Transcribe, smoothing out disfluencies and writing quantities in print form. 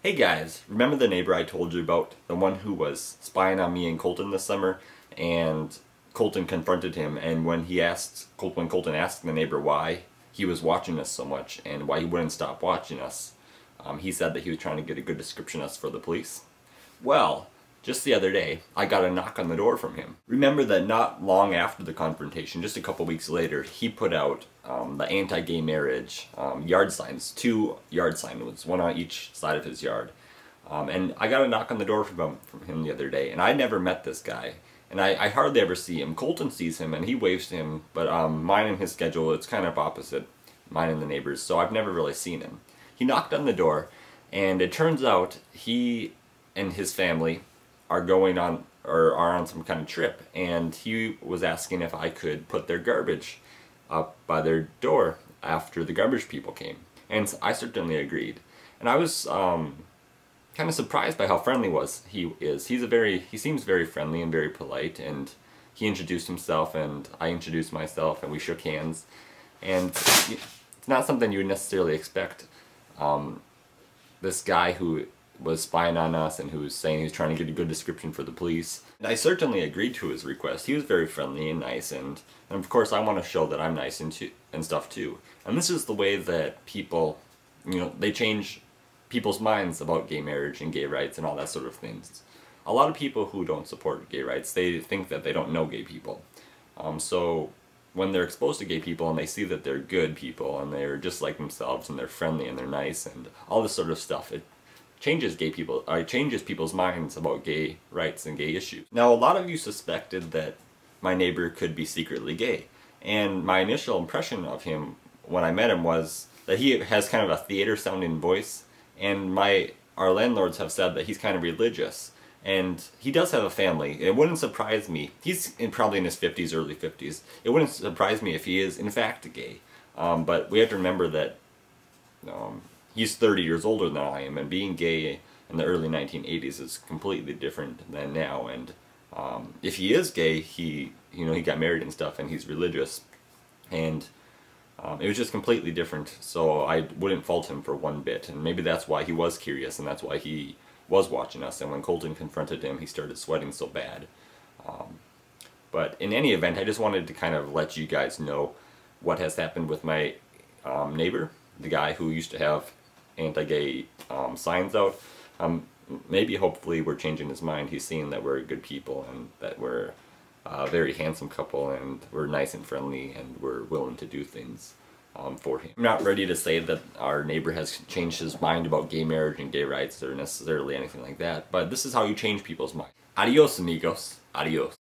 Hey guys, remember the neighbor I told you about? The one who was spying on me and Colton this summer? And Colton confronted him, and when Colton asked the neighbor why he was watching us so much and why he wouldn't stop watching us, he said that he was trying to get a good description of us for the police. Well, just the other day, I got a knock on the door from him. Remember that not long after the confrontation, just a couple weeks later, he put out the anti-gay marriage yard signs, 2 yard signs, one on each side of his yard. And I got a knock on the door from him the other day, and I never met this guy. And I hardly ever see him. Colton sees him and he waves to him, but mine and his schedule, it's kind of opposite, mine and the neighbors, so I've never really seen him. He knocked on the door, and it turns out he and his family are going on, or are on some kind of trip, and he was asking if I could put their garbage up by their door after the garbage people came. And I certainly agreed. And I was kind of surprised by how friendly he is. He seems very friendly and very polite, and he introduced himself and I introduced myself and we shook hands. And it's not something you would necessarily expect. This guy who was spying on us and who was saying he was trying to get a good description for the police. And I certainly agreed to his request. He was very friendly and nice, and of course I want to show that I'm nice and stuff too. And this is the way that people, they change people's minds about gay marriage and gay rights and all that sort of things. A lot of people who don't support gay rights, they think that they don't know gay people. So when they're exposed to gay people and they see that they're good people and they're just like themselves and they're friendly and they're nice and all this sort of stuff, it changes people's minds about gay rights and gay issues. Now, a lot of you suspected that my neighbor could be secretly gay, and my initial impression of him when I met him was that he has kind of a theater-sounding voice, and our landlords have said that he's kind of religious, and he does have a family. It wouldn't surprise me. He's probably in his 50s, early 50s. It wouldn't surprise me if he is in fact gay, but we have to remember that he's 30 years older than I am, and being gay in the early 1980s is completely different than now. And if he is gay, he got married and stuff, and he's religious, and it was just completely different. So I wouldn't fault him for one bit, and maybe that's why he was curious, and that's why he was watching us. And when Colton confronted him, he started sweating so bad. But in any event, I just wanted to kind of let you guys know what has happened with my neighbor, the guy who used to have anti-gay signs out. Maybe, hopefully, we're changing his mind. He's seeing that we're good people and that we're a very handsome couple and we're nice and friendly and we're willing to do things for him. I'm not ready to say that our neighbor has changed his mind about gay marriage and gay rights or necessarily anything like that, but this is how you change people's minds. Adios, amigos. Adios.